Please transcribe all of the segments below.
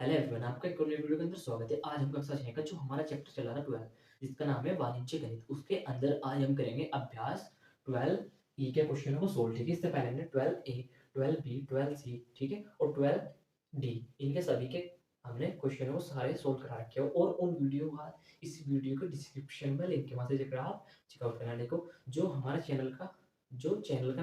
Hello everyone, आपका एक और नई वीडियो के अंदर स्वागत है। आज हम कक्षा 6 का जो हमारा चैप्टर चला रहा 12 जिसका नाम है वाणिज्य गणित, उसके अंदर आज हम करेंगे अभ्यास 12 ई के क्वेश्चनों को सोल्व। ठीक है, इससे पहले हमने 12 ए, 12 बी, 12 सी, ठीक है, और 12 डी, इनके सभी के हमने क्वेश्चनों को सारे सोल्व करा रखे हो। और उन वीडियो का इस वीडियो के डिस्क्रिप्शन में लिंक के वहां से जाकर आप चेकआउट करना। देखो, जो हमारा चैनल का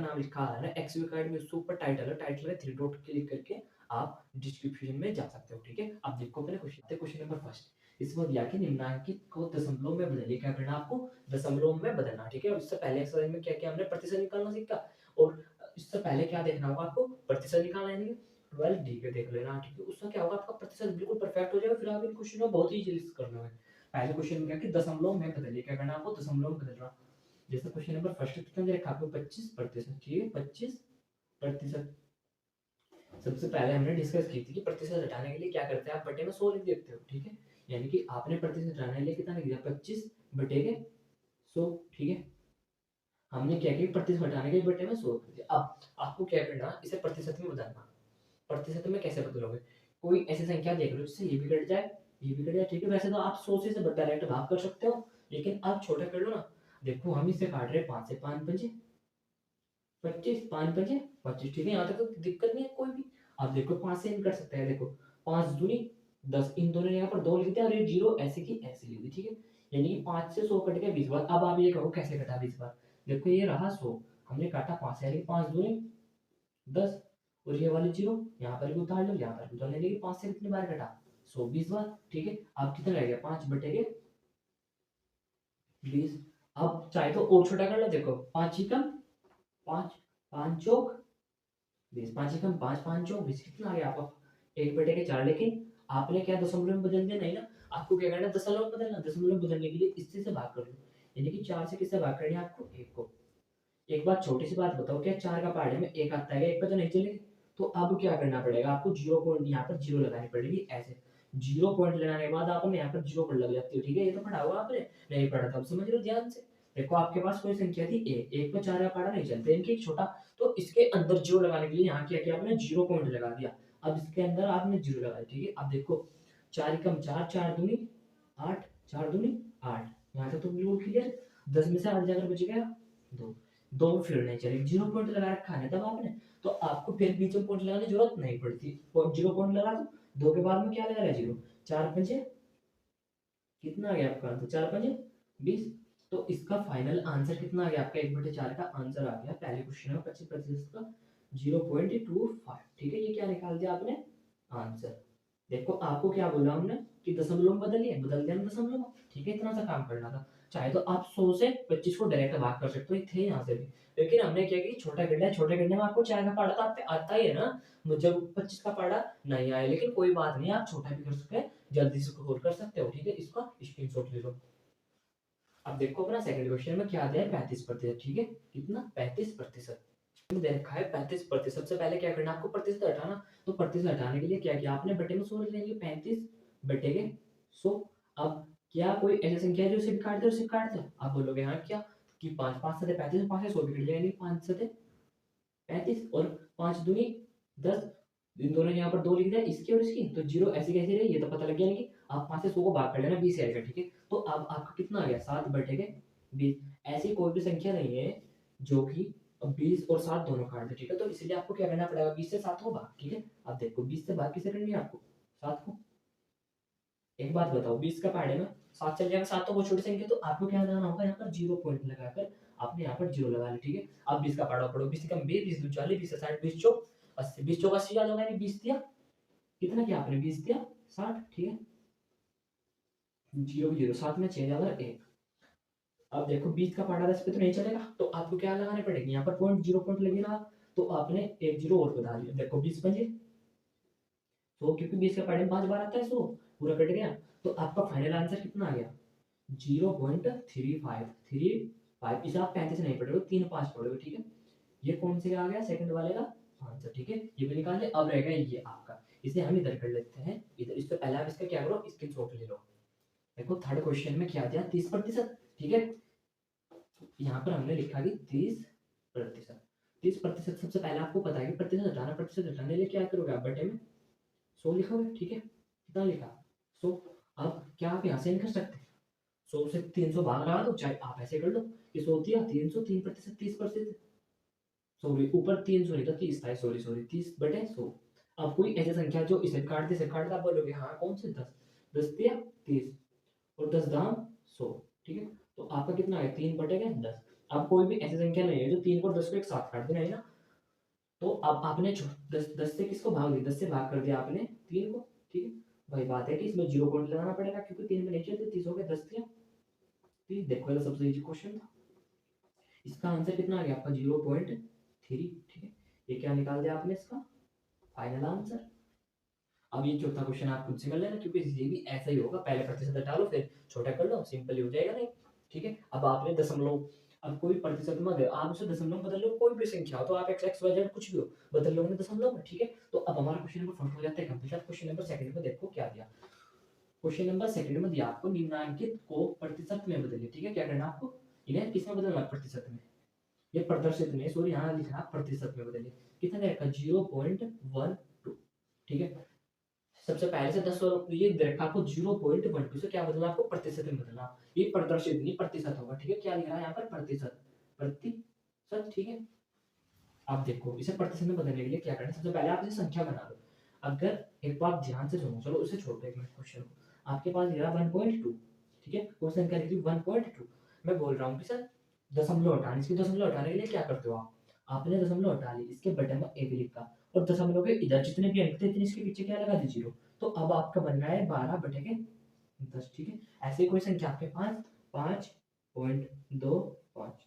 नाम लिखा आ रहा है ना, एक्स अकेडमी, उसके ऊपर टाइटल है, थ्री डॉट क्लिक करके आप डिस्क्रिप्शन में जा सकते हो। ठीक है, अब देखो अपने क्वेश्चन नंबर फर्स्ट। इसमें दिया कि निम्नांकित को दशमलव में बदलिए। क्या करना आपको? दशमलव में बदलना। ठीक है, और इससे पहले एक्सरसाइज में क्या किया हमने? प्रतिशत निकालना सीखा। और इससे पहले क्या देखना होगा आपको? प्रतिशत निकालना है। 12 डी के देख लेना। ठीक है, उसका क्या होगा? आपका प्रतिशत बिल्कुल परफेक्ट हो जाएगा। फिर आप इन क्वेश्चन को बहुत इजीली करना है। पहले क्वेश्चन में क्या कि दशमलव में बदलिए। क्या करना आपको? दशमलव में बदलना। जैसे क्वेश्चन नंबर फर्स्ट कितना दे रखा आपको? 25%। ठीक है, 25%। सबसे पहले हमने डिस्कस की थी कि प्रतिशत हटाने के लिए क्या करते हैं, आप बटे में 100 लिख देते हो। ठीक है, यानी कि आपने प्रतिशत हटाने के लिए कितना लिख दिया? 25 बटे के 100। ठीक है, हमने क्या किया? प्रतिशत हटाने के बटे में 100 कर दिया। अब आपको क्या करना, इसे प्रतिशत में बदलना। प्रतिशत में कैसे बदलोगे? कोई ऐसी संख्या देख लो जिससे ये भी कट जाए, ये भी कट जाए। ठीक है, वैसे तो आप 100 से डायरेक्ट भाग कर सकते हो, लेकिन आप छोटा कर लो ना। देखो, हम इसे काट रहे 5 से, 5 पंजे 25, 5 पंजे 25। ठीक है, यहाँ तक तो दिक्कत नहीं है कोई भी। आप देखो 5 से इन कर सकते हैं। देखो 5 दूनी 10, इन दोनों ने यहाँ पर 2 लिख दिया और ये 0 ऐसे की ऐसे लिख दी। ठीक है, यानी कि 5 से 100 कट गया 20 बार। अब आप ये कहो कैसे कटा 20 बार? देखो ये रहा 100, हमने काटा 5 से, यानी 5 दूनी 10, और ये वाली 0 यहाँ पर भी उतार लो, यहाँ पर भी उतार लो, यानी कि 5 से कितनी बार कटा? 100 20 बार। ठीक है, अब कितना रह गया? 5 बटे के 20। अब चाहे तो और छोटा कर लो। देखो 5 ही कम 5, 5 चौक 20, 5 ही कम 5, 5 चौक 20, कितना आ गया आपका? 1 बटे के 4। लेकिन आपने क्या दशमलव में बदल दिया? नहीं ना, आपको क्या करना है? दशमलव में बदलना। दशमलव में बदलने के लिए इससे से भाग कर लो, यानी कि 4 से किससे भाग करनी है आपको? 1 को। एक बात, छोटी सी बात बताओ, क्या 4 का पहाड़े में 1 आता है? 1 पे तो नहीं चलेगी। तो अब क्या करना पड़ेगा आपको? 0 पॉइंट यहाँ पर 0 लगानी पड़ेगी ऐसे। 0 पॉइंट लगाने के बाद आपने यहाँ पर 0 पर लग जाती है। ठीक है, ये तो पढ़ा हुआ आपने, नहीं पढ़ा तब समझ लो ध्यान से। देखो आपके पास कोई संख्या थी 1, 1 पे 4 का पहाड़ा नहीं चलता, इनके एक छोटा, तो इसके अंदर 0 लगाने के लिए यहाँ क्या किया आपने? 0 पॉइंट लगा दिया। अब इसके अंदर आपने 0 लगाया। ठीक है, अब देखो 4 कम 4, 4 दूनी 8, 4 दूनी 8, यहाँ तक तो बिल्कुल क्लियर। 10 में से 8 जाकर बच गया 2, 2 फिर नहीं चलेगी, 0 पॉइंट लगा रखा है तब आपने, तो आपको फिर बीच में पॉइंट लगाने की जरूरत नहीं पड़ती। 0 पॉइंट लगा दो, 2 के बाद में क्या लगा रहा है? 0। 4 पंजे कितना आ गया आपका आंसर? 4 पंजे 20। तो इसका फाइनल आंसर कितना आ गया आपका? 1/4 का आंसर आ गया पहले क्वेश्चन में 25% का 0.25। ठीक है, ये क्या निकाल दिया आपने? आंसर। देखो आपको क्या बोला हमने कि दशमलव में बदलिए, बदल दिया दशमलव। ठीक है, इतना सा काम करना था। चाहे तो आप 100 से 25 को डायरेक्ट भाग कर सकते हो, थे यहाँ से भी, लेकिन हमने क्या कि छोटा करना है। छोटे करने में आपको 4 का पहाड़ा तो आप पे आता ही है ना, जब 25 का पहाड़ा नहीं आया, लेकिन कोई बात नहीं, आप छोटा भी कर सकते हैं, जल्दी से स्कोर कर सकते हो। ठीक है, इसका स्क्रीनशॉट ले लो। अब देखो अपना सेकंड क्वेश्चन में क्या दिया है? 35%। ठीक है, कितना? 35% दे रखा है। 35%। सबसे पहले क्या करना आपको? प्रतिशत हटाना। तो प्रतिशत हटाने के लिए क्या किया आपने? बटे में 100 ले लेंगे, 35 बटे के 100। अब क्या कोई ऐसी संख्या है जो सिर्फ काट दे और सिर्फ काट दे? आप बोलोगे हाँ, क्या कि 5 5 सते 35, 5 से 100 भी कट जाएगा, 5 सते 35 और 5 दूनी 10, इन दोनों ने यहाँ पर 2 लिख दिया, इसकी और इसकी, तो 0 ऐसी कैसी रही? ये तो पता लग गया। नहीं, आप 5 से 100 को भाग कर लेना, 20 आएगा। ठीक है, तो अब आपका कितना आ गया? 7 बटे के 20। ऐसी कोई भी संख्या नहीं है जो कि 20 और 7 दोनों काट दे। ठीक है, तो इसलिए आपको क्या करना पड़ेगा? 20 से 7 को भाग। ठीक है, अब देखो 20 से भाग किसे करनी है आपको? 7 को। एक बात बताओ, 20 का पहाड़े में 7 चल जाएगा, 7 तो वो छोटी संख्या, तो आपको क्या लगाना होगा? यहाँ पर 0 पॉइंट लगाकर आपने यहाँ पर 0 लगा लिया। ठीक है, अब 20 का पहाड़ा पढ़ो, 20 कम 20, 20 दूनी 40, 20 से 60, 20 चौक 80, 20 चौक 80 याद होगा, 20 दिया कितना किया आपने? 20 दिया 60। ठीक है, 0 0, 7 में 6 ज्यादा 1। अब देखो 20 का पहाड़ा 10 पे तो नहीं चलेगा, तो आपको क्या लगाने पड़ेगी? यहाँ पर पॉइंट 0 पॉइंट लगेगा, तो आपने एक 0 और बता दिया। देखो 20 पंजे 100, क्योंकि 20 के पहाड़े में 5 बार आता है 100, पूरा कट गया। तो आपका फाइनल आंसर कितना आ गया? 0.3535। इसे आप 35 नहीं पढ़ोगे, 3 5 पढ़ोगे। ठीक है, ये कौन से आ गया? सेकंड वाले का आंसर। ठीक है, ये भी निकाल लिया। अब रहेगा ये आपका, इसे हम इधर कर लेते हैं, इधर। इससे पहले आप इसका क्या करो? स्क्रीनशॉट ले लो। देखो थर्ड क्वेश्चन में क्या दिया? 30%। ठीक है, यहाँ पर हमने लिखा कि 30%। 30%। सबसे पहले आपको पता है कि प्रतिशत हटाना, प्रतिशत हटाने के लिए क्या करोगे आप? बटे में 100 लिखोगे। ठीक है, कितना लिखा 100। अब क्या आप यहाँ से नहीं कर सकते, 100 से 300 भाग लगा दो, चाहे आप ऐसे कर लो कि 100 दिया 300, 3%, 30%, सॉरी ऊपर 300 नहीं था 30 था, सॉरी सॉरी 30/100। अब कोई ऐसी संख्या जो इसे काट दे, इसे काट दे, आप बोलोगे हाँ कौन से 10, 10 दिया 30 और 10 दाम 100, ठीक है। तो आपका कितना है 3/10। अब कोई भी ऐसी संख्या नहीं है जो 3 को 10 को एक साथ काट देना है ना। तो अब आपने 10 से किसको भाग दिया, 10 से भाग कर दिया आपने 3 को, ठीक है। वही बात है कि इसमें 0 पॉइंट लगाना पड़ेगा क्योंकि 3 में नहीं चलते, 30 हो गए 10 दिया 30। देखो ये तो सबसे इजी क्वेश्चन था। इसका आंसर कितना आ गया आपका 0.3, ठीक है। ये क्या निकाल दिया आपने इसका फाइनल आंसर। अब ये चौथा क्वेश्चन आप खुद से कर लेना क्योंकि ये भी ऐसा ही होगा, पहले प्रतिशत हटा लो फिर छोटा कर लो, सिंपल ही हो जाएगा नहीं, ठीक है। अब आपने दशमलव, अब कोई प्रतिशत में आप उसे दशमलव बदल लो, कोई भी संख्या हो तो आप एक्स एक्स वाई जेड कुछ भी हो बदल लो दशमलव में, ठीक है। तो अब हमारा क्वेश्चन नंबर फर्स्ट हो जाता है कंप्लीट। अब क्वेश्चन नंबर सेकंड में देखो क्या दिया। क्वेश्चन नंबर सेकंड में दिया आपको निम्नांकित को प्रतिशत में बदलिए, ठीक है। क्या करना आपको, इन्हें किसमें बदलना, प्रतिशत में। ये प्रदर्शित में, सॉरी यहाँ लिखना प्रतिशत में बदलिए, कितना रहेगा 0.12, ठीक है। सबसे पहले से 10 और ये देखा आपको 0.12 से क्या बदलना, आपको प्रतिशत में बदलना। ये प्रदर्शित नहीं प्रतिशत होगा, ठीक है। क्या लिख रहा है यहाँ पर प्रतिशत, प्रतिशत, ठीक है। आप देखो इसे प्रतिशत में बदलने के लिए क्या करना है, सबसे पहले आप इसे संख्या बना लो। अगर एक बात ध्यान से सुनो, चलो उसे छोड़ दो एक मिनट क्वेश्चन को। आपके पास ये रहा 1.2, ठीक है। क्वेश्चन क्या लिख रही 1.2। मैं बोल रहा हूँ कि सर दशमलव हटाने, इसकी दशमलव हटाने के लिए क्या करते हो आप, आपने दशमलव हटा ली, इसके बटन में एक लिखा और दशमलव के इधर जितने भी अंक थे इतने इसके पीछे क्या लगा दी 0। तो अब आपका बन रहा है 12/10, ठीक है। ऐसे कोई संख्या आपके पास 5.25,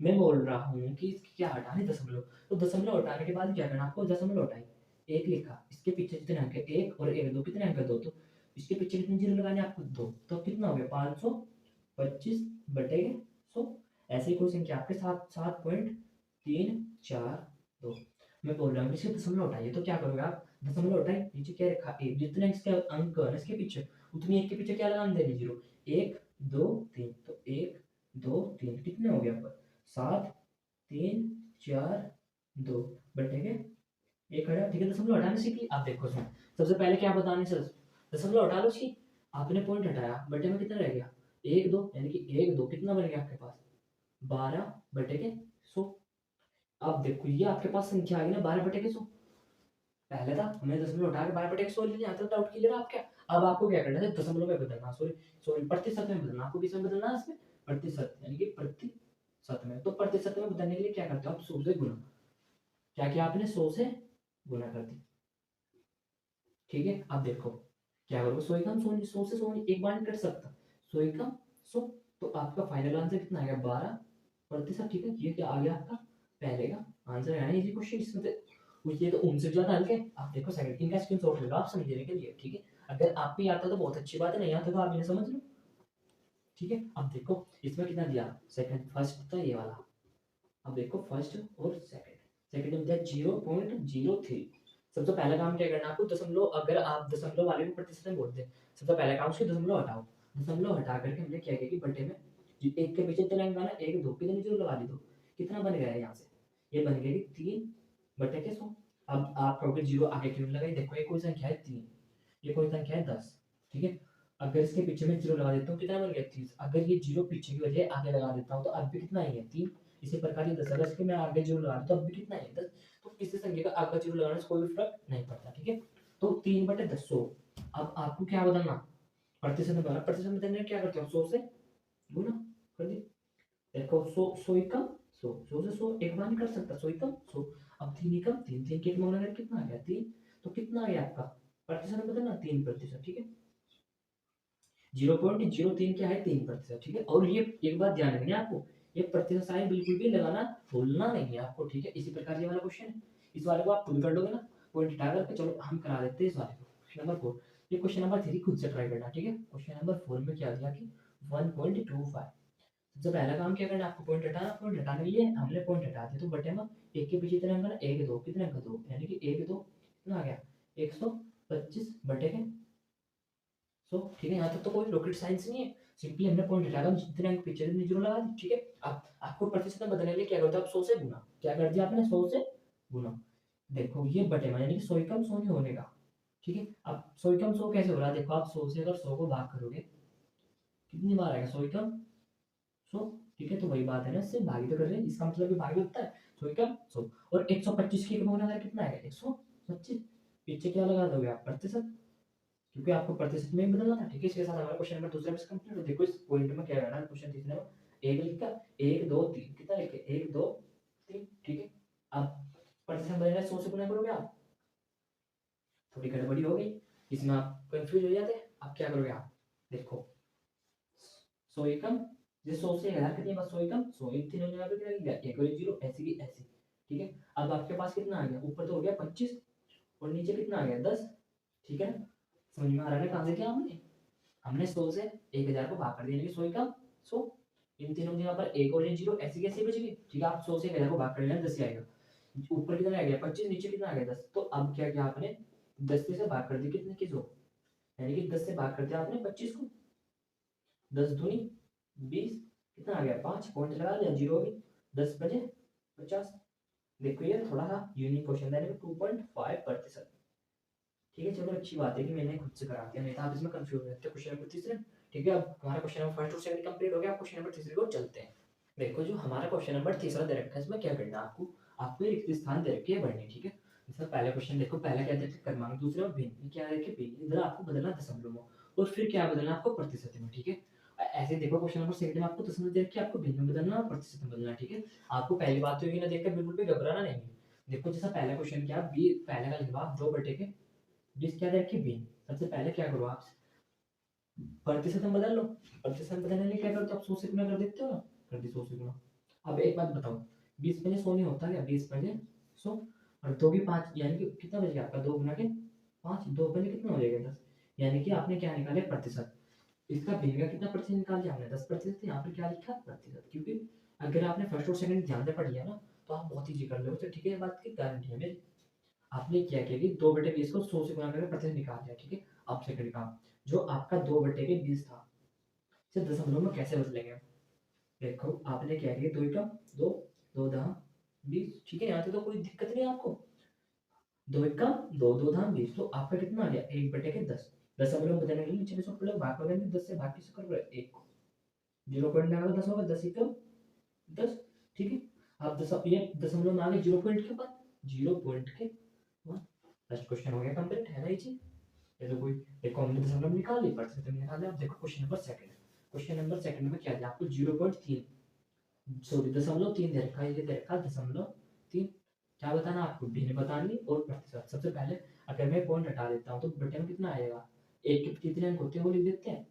मैं बोल रहा हूँ कि इसकी क्या हटानी दशमलव, तो दशमलव हटाने के बाद क्या करना आपको, दशमलव हटाई, एक लिखा, इसके पीछे कितने अंक है, एक और एक दो, कितने अंक है दो, तो इसके पीछे कितने जीरो लगाने आपको, दो, तो कितना हो गया 525/100। ऐसे ही कोई संख्या आपके साथ 7.342। मैं बोल रहा हूँ इसके दशमलव हटाइए, तो क्या करोगे आप, दशमलव हटाई, नीचे क्या रखा एक, जितने इसके अंक है इसके पीछे उतनी एक के पीछे क्या लगाने देंगे जीरो, 1 2 3, तो 1 2 3 कितने हो गया आपका 7 3 4 2 के एक हटा, ठीक है। दशमलव हटाने सीखी, आप देखो इसमें सबसे पहले क्या बताने से दशमलव हटा लो इसकी, आपने पॉइंट हटाया, बटे में कितना रह गया 1 2, यानी कि 1 2 कितना बन गया आपके पास 12/100। अब देखो ये आपके पास संख्या आ गई ना 12/100। पहले था हमने दशमलव हटा के 12/100 ले लिया, तो डाउट क्लियर है आपका। अब आपको क्या करना है, दशमलव में बदलना, सॉरी सॉरी प्रतिशत में बदलना, आपको किसमें बदलना है इसमें, प्रतिशत, यानी कि प्रतिशत में। तो प्रतिशत में बदलने के लिए क्या करते हो आप, 100 से गुना, क्या किया आपने 100 से गुना कर दी, ठीक है। अब देखो क्या करोगे, 100 एकम 100, 100 से 100 एक बार नहीं कर सकता, 100 एकम 100, तो आपका फाइनल आंसर कितना आ गया 12%, ठीक है। ये क्या आ गया आपका पहले का आंसर है ना, इजी क्वेश्चन इसमें तो ये तो उनसे ज्यादा हल्के। आप देखो सेकंड इनका स्क्रीनशॉट ले लो आप समझने के लिए, ठीक है। अगर आप भी आता तो बहुत अच्छी बात है, नहीं आता तो आप इन्हें समझ लो, ठीक है। अब देखो इसमें कितना दिया, सेकंड फर्स्ट था ये वाला, अब देखो फर्स्ट और सेकंड, सेकंड में दिया 0.03। सबसे पहला काम क्या करना आपको, दशमलव, अगर आप दशमलव वाले को प्रतिशत में बोलते हैं, सबसे पहला काम उसके दशमलव हटाओ, दशमलव हटा करके हमने क्या किया कि बटे में एक के पीछे कितना अंक आना, 1 2 कितने जीरो लगा दी, दो, कितना बन गया है यहाँ से, ये बन गया 3/100। अब आप कहोगे जीरो आगे क्यों लगाई, देखो ये कोई संख्या है 3, ये कोई संख्या है 10, ठीक है। अगर इसके पीछे में जीरो लगा देता हूँ कितना बन गया 30, अगर ये जीरो पीछे की वजह आगे लगा देता हूँ तो अब भी कितना ही है 3। इसी प्रकार ये 10, अगर इसके मैं आगे जीरो लगा दूँ तो अब भी कितना है 10। तो किसी संख्या का आगे जीरो लगाने से कोई भी फर्क नहीं पड़ता, ठीक है। तो 3/10। अब आपको क्या बदलना, प्रतिशत में बदलना, प्रतिशत में बदलने क्या करते हो 100 से गुना कर दी, देखो 100 100 एकम 100, 100 से 100 एक बार नहीं कर सकता, 100 एकम 100। अब 3 एकम 3, 3 के एक में लगाकर कितना आ गया 3, तो कितना आ गया आपका प्रतिशत में बदलना 3%, ठीक है। 0.03 क्या है 3%, ठीक है। और ये एक बात ध्यान रखनी है आपको, ये प्रतिशत साइन बिल्कुल भी लगाना भूलना नहीं है आपको, ठीक है। इसी प्रकार ये वाला क्वेश्चन है, इस वाले को आप खुद कर लोगे ना, पॉइंट हटा करके, चलो हम करा देते हैं इस वाले को, क्वेश्चन नंबर 4। ये क्वेश्चन नंबर 3 खुद से ट्राई करना, ठीक है। क्वेश्चन नंबर 4 में क्या दिया कि 1.25, सबसे पहला काम क्या करना है आपको, पॉइंट हटाना, पॉइंट हटाने के लिए हमने पॉइंट हटा दिया तो बटे में एक के पीछे कितने अंक है 1 2, कितने अंक 2, यानी कि 1 2 कितना आ गया 125/100, ठीक है। यहाँ तक तो कोई रॉकेट साइंस नहीं है, सिंपली हमने पॉइंट हटाया जितने अंक पीछे थे जीरो लगा दी, ठीक है। अब आपको प्रतिशत में बदलने के लिए क्या करते हो आप 100 से गुना, क्या कर दिया आपने 100 से गुना, देखो ये बटे में, यानी कि 100 एकम 100 नहीं होने का, ठीक है। अब 100 कैसे हो रहा है, देखो आप 100 से अगर 100 को भाग करोगे कितनी बार आएगा, 100, ठीक है। तो वही बात है ना, इससे भागी तो कर रहे हैं, इसका मतलब भी भागी होता है 100, और 125 के गुना अगर कितना आएगा 125, पीछे क्या लगा दोगे आप, प्रतिशत, क्योंकि आपको प्रतिशत में ही बदलना था, ठीक है। इसके साथ हमारा क्वेश्चन नंबर दूसरा भी कंप्लीट हो। देखो इस पॉइंट में क्या है, क्वेश्चन तीसरे में एक लिखा, 1 2 3 कितना लिखे, 1 2 3, ठीक है। अब प्रतिशत बदलना 100 से गुना करोगे आप, थोड़ी गड़बड़ी हो गई इसमें, आप कंफ्यूज हो जाते। अब क्या करोगे आप, देखो 100 एकम, जैसे 100 से 1000 कितनी बार, 100 एकम 100, एक तीन हो जाएगा, फिर क्या गया एक और एक जीरो, ऐसी की ऐसी, ठीक है। अब आपके पास कितना आ गया, ऊपर तो हो गया 25 और नीचे कितना आ गया 10, ठीक है ना। समझ में आ रहा है कहाँ से किया हमने, हमने 100 से 1000 को भाग कर दिया, 100 का 100, इन तीनों जगह पर एक और एक जीरो, ऐसी कैसे बच गई, ठीक है। आप 100 से 1000 को भाग कर लेना, 10 ही आएगा, ऊपर कितना आ गया 25, नीचे कितना आ गया 10। तो अब क्या किया आपने, 10 से भाग कर दी कितने की 100, यानी कि 10 से भाग कर दिया आपने 25 को, 10 दूनी 20, कितना आ गया 5, पॉइंट लगा दिया, जीरो होगी, 10 बजे 50। देखो ये थोड़ा सा यूनिक क्वेश्चन था, 2.5%, ठीक है। चलो अच्छी बात है कि मैंने खुद से करा दिया, नहीं था आप इसमें कंफ्यूज हो जाते। क्वेश्चन नंबर तीसरे, ठीक है। अब हमारा क्वेश्चन नंबर फर्स्ट और सेकंड कंप्लीट हो गया, अब क्वेश्चन नंबर तीसरे को चलते हैं। देखो जो हमारा क्वेश्चन नंबर तीसरा दे रखा है, इसमें क्या करना है आपको, आपको एक रिक्त स्थान दे रखी है भरनी, ठीक है। जैसे पहला क्वेश्चन देखो, पहला क्या दे रखा है क्रमांक, दूसरा भिन्न, क्या है कि भिन्न, इधर आपको बदलना दशमलव में, और फिर क्या बदलना आपको प्रतिशत में, ठीक है। ऐसे देखो क्वेश्चन नंबर सेकंड में आपको दशमलव दे रखी है, आपको भिन्न में बदलना और प्रतिशत में बदलना, ठीक है। आपको पहली बात तो ये ना देखकर बिल्कुल भी घबराना नहीं है। देखो जैसा पहला क्वेश्चन क्या, बी पहले का जवाब 2 बटे के 20 क्या दे रखी भिन्न, सबसे पहले क्या करो आप, प्रतिशत में बदल लो, प्रतिशत में बदलने के लिए क्या करते हो आप, 100 से गुना कर देते हो ना, कर दी 100 से गुना। अब एक बात बताओ, 20 पहले 100 नहीं होता क्या, 20 पहले 100 और 2 की 5, यानी कि कितना बच गया आपका, 2 गुना के 5, 2 पहले कितना हो जाएगा 10, यानी कि आपने क्या निकाले प्रतिशत, इसका भिन्न का कितना प्रतिशत निकाल लिया आपने 10%, यहाँ पर क्या लिखा प्रतिशत, क्योंकि अगर आपने फर्स्ट और सेकंड ध्यान से पढ़ लिया ना तो आप बहुत ईजी कर लोगे, तो ठीक है, ये बात की गारंटी है मेरी। आपने क्या किया कि 2 बटे 20 को 100 से गुणा करके प्रतिशत निकाल दिया, ठीक है। अब सेकंड काम, जो आपका 2 बटे के 20 था, इसे दशमलव में कैसे बदलेंगे, देखो आपने क्या किया, 2 का 2, 2 दहा 20, ठीक है। यहाँ से तो कोई दिक्कत नहीं आपको, 2 का 2, 2 दहा 20, तो आपका कितना आ गया 1 बटे के 10, दशमलव बदलने के लिए नीचे में पहले भाग कर देंगे, 10 से भाग किससे कर रहे हैं 1 को, 0 पॉइंट लगा 10 होगा, 10 एकम 10, ठीक है। अब ये दशमलव में आ गए 0 पॉइंट के बाद, 0 पॉइंट के बाद, फर्स्ट क्वेश्चन हो गया कंप्लीट, है ना ये चीज। ये तो कोई देखो हमने दशमलव निकाल ली, प्रतिशत में निकाल लिया। अब देखो question number second, question number second में क्या दिया आपको, 0.3, सॉरी 0.3 दे रखा है, ये दे रखा है 0.3, क्या बताना आपको, भिन्न बतानी और प्रतिशत। सबसे पहले अगर मैं पॉइंट हटा देता हूँ तो बटे में कितना आएगा, एक के कितने अंक होते हैं वो लिख देते हैं,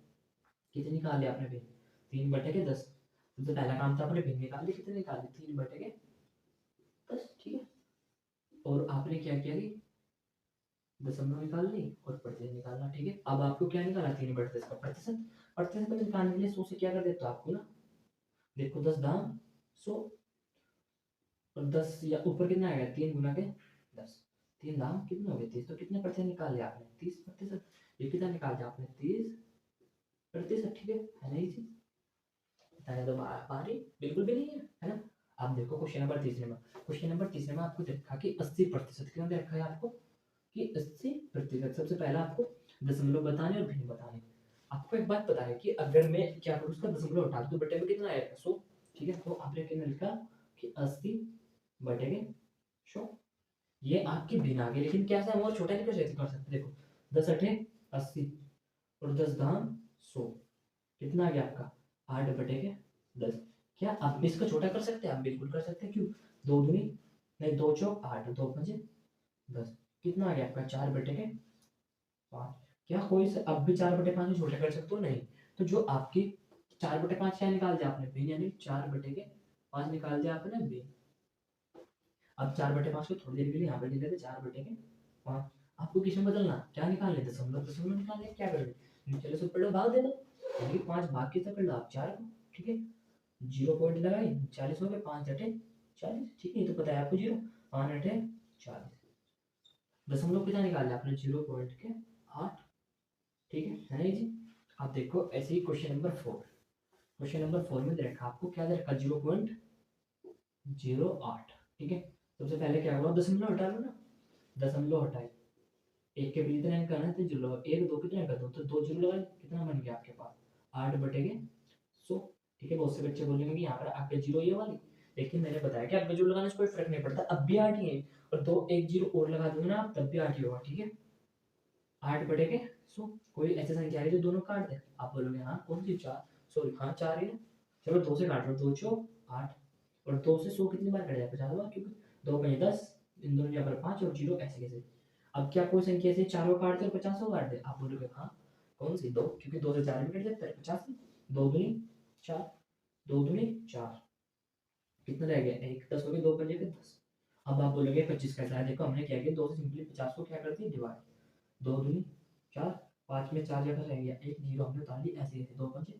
कितने निकाल लिया आपने भिन्न, 3 बटे के 10। सबसे पहला काम था आपने भिन्न निकाल ली, कितने निकाल ली 3 बटे के 10, ठीक है। और आपने क्या किया कि दशमलव निकाल ली और प्रतिशत निकालना, ठीक है। अब आपको क्या निकालना, 3 बटे 10 का प्रतिशत, प्रतिशत में निकालने के लिए 100 से क्या कर देता आपको ना, देखो 10 दाम 100 और 10 या ऊपर कितना आएगा 3 गुना के 10, 3 दाम कितना हो गया 30, तो कितने प्रतिशत निकाल लिया आपने 30%, ये कितना निकाल दिया आपने 30%, ठीक है ना। ये चीज बताने तो बारी बिल्कुल भी नहीं है ना। अब देखो क्वेश्चन नंबर तीसरे में, क्वेश्चन नंबर तीसरे में आपको देखा कि 80% क्यों दे रखा है आपको, कि 80%, सबसे पहला आपको दशमलव बताने और भिन्न बताने। आपको एक बात पता है कि अगर मैं क्या करूँ, उसका दशमलव हटा दूं तो बटे में कितना आएगा 100, ठीक है। तो आपने क्या लिखा कि 80 बटे के 100, ये आपकी भिन्न आ गई, लेकिन क्या हम और छोटा नहीं कर सकते, देखो 10 अठे 80 और 10 दाम 100, कितना आ गया आपका 8 बटे के 10। क्या आप इसको छोटा कर सकते हैं, आप बिल्कुल कर सकते हैं, क्यों, 2 दूनी नहीं 2 चौक 8, 2 पंजे 10, कितना आ गया आपका 4 बटे के 5। क्या कोई अब भी 4 बटे 5 में छोटे कर सकते हो, नहीं। तो जो आपकी 4 बटे 5 क्या निकाल दिया आपने भिन्न, यानी 4 बटे के 5 निकाल दिया आपने भिन्न। अब 4 बटे 5 को थोड़ी देर के लिए यहाँ पे लिख लेते 4 बटे के 5। आपको किसमें बदलना, क्या निकालने दशमलव, दशमलव निकालने क्या करोगे, चलो सब पढ़ो भाग दे दो, यानी 5 भाग किससे कर लो आप 4 को, ठीक है। 0 पॉइंट लगाई 40 हो गए, 5 अठे 40, ठीक है। ये तो पता है आपको 0, 5 अठे 40, दशमलव कितना निकाल लिया आपने 0.8, ठीक है ना जी। आप देखो ऐसे ही क्वेश्चन नंबर 4, क्वेश्चन नंबर 4 में दे रखा आपको क्या दे रखा 0.08, ठीक है। सबसे पहले क्या हुआ, दशमलव हटा लो ना, दशमलव हटाई एक के पीछे इतना करना है तो जीरो लगा, एक दो कितने का दो, तो दो जीरो लगा, कितना बन गया आपके पास 8/100। ठीक है, बहुत से बच्चे बोलेंगे कि यहाँ पर आपके जीरो ये वाली, लेकिन मैंने बताया कि आपके जीरो लगाने से कोई फर्क नहीं पड़ता, अब भी 8 ही है, और दो एक जीरो और लगा दोगे ना आप तब भी 8 ही होगा। ठीक है, 8/100। कोई ऐसी संख्या है जो दोनों काट दे, आप बोलोगे हाँ कौन सी, 4, सॉरी हाँ 4 ही है, चलो 2 से काट लो, 2 चौक 8, और 2 से 100 कितनी बार कट जाए, 50 बार, क्योंकि 2 पंजे 10, इन दोनों यहाँ पर 5 और जीरो, ऐसे कैसे। अब क्या कोई संख्या ऐसे 4 को काट दे और 50 को काट दे, आप बोलोगे हाँ कौन सी, 2, क्योंकि 2 से 4 भी कट जाता है 50 में, 2 दूनी 4, 2 दूनी 4, कितना रह गया 1, 10 हो गए, 2 पंजे के 10। अब आप बोलोगे 25 कैसा है, देखो हमने क्या किया, 2 से सिंपली 50 को क्या करती है डिवाइड, 2 दूनी 4, 5 में 4 जगह रह गया, एक जीरो हमने उतार ली, ऐसे ऐसे 2 पंजे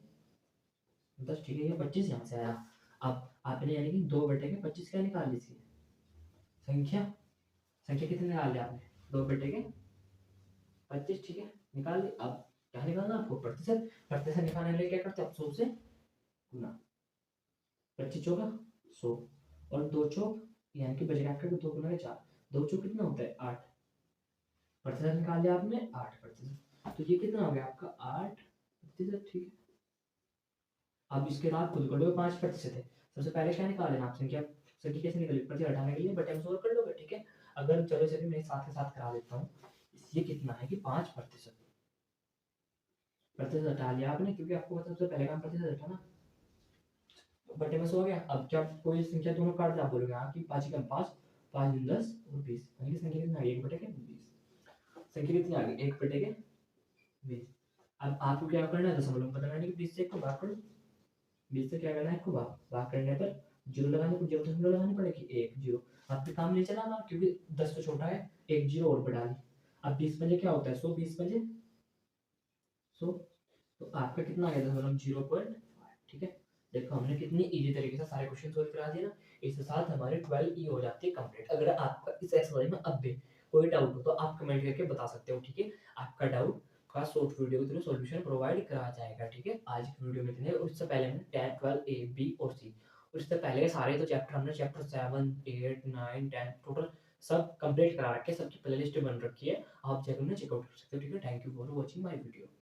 10। ठीक है, ये 25 यहाँ से आया। अब आपने यानी कि 2/25 क्या निकाल ली थी संख्या, संख्या कितने निकाल लिया आपने, 2/25। ठीक है, निकाल ली। अब क्या निकालना आपको, प्रतिशत, प्रतिशत निकालने के लिए क्या करते हैं, 100 से गुना, 25 चौका 100, और 2 चौक यानी कि बचेगा आपके 2 गुना 4, 2 चौक कितना होता है 8, प्रतिशत निकाल लिया आपने 8%, तो ये कितना हो गया आपका 8%। ठीक है, अब इसके बाद खुद कर लो 5% है, सबसे पहले क्या निकाल लेना आप, संख्या, संख्या कैसे निकली, प्रतिशत हटाने के लिए बटे में सोल्व कर लोगे। ठीक है, अगर चलो चलिए मैं साथ के साथ करा देता हूँ, ये कितना है कि 5%, प्रतिशत हटा लिया आपने, क्योंकि आपको पता सबसे पहले काम प्रतिशत हटाना, बटे में सो गया। अब क्या कोई संख्या दोनों काट दे, आप बोलोगे हाँ कि 5 कम 5, 5 दूनी 10 और 20, यानी कि संख्या कितना आ गई 1/20, संख्या कितनी आ गई 1/20। अब आपको क्या करना है, दशमलव में बदलना है कि 20 से 1 को भाग करो, 20 से क्या करना है, 1 को भाग करने पर जीरो लगाने को, जब दशमलव लगानी पड़ेगी 1 जीरो, आपके काम नहीं चला ना, क्योंकि 10 तो छोटा है, एक जीरो और बढ़ा ली। अब 20 बजे क्या होता है 100, 20 बजे 100, तो आपका कितना आ गया दशमलव 0.5। ठीक है, देखो हमने कितनी इजी तरीके से सारे क्वेश्चन सोल्व करा दिए ना, इसके साथ हमारी 12 ई हो जाती है कंप्लीट। अगर आपका इस एक्सरसाइज में अब भी कोई डाउट हो तो आप कमेंट करके बता सकते हो। ठीक है, आपका डाउट का शॉर्ट वीडियो के थ्रू सॉल्यूशन प्रोवाइड करा जाएगा। ठीक है, आज की वीडियो में इतने, और इससे पहले हमने 10, 12 ए बी और सी, और इससे पहले सारे तो चैप्टर हमने चैप्टर 7, 8, 9, 10 टोटल सब कंप्लीट करा रखे हैं, सबकी प्लेलिस्ट बन रखी है, आप जाकर उन्हें चेकआउट कर सकते हो। ठीक है, thank you for watching my video.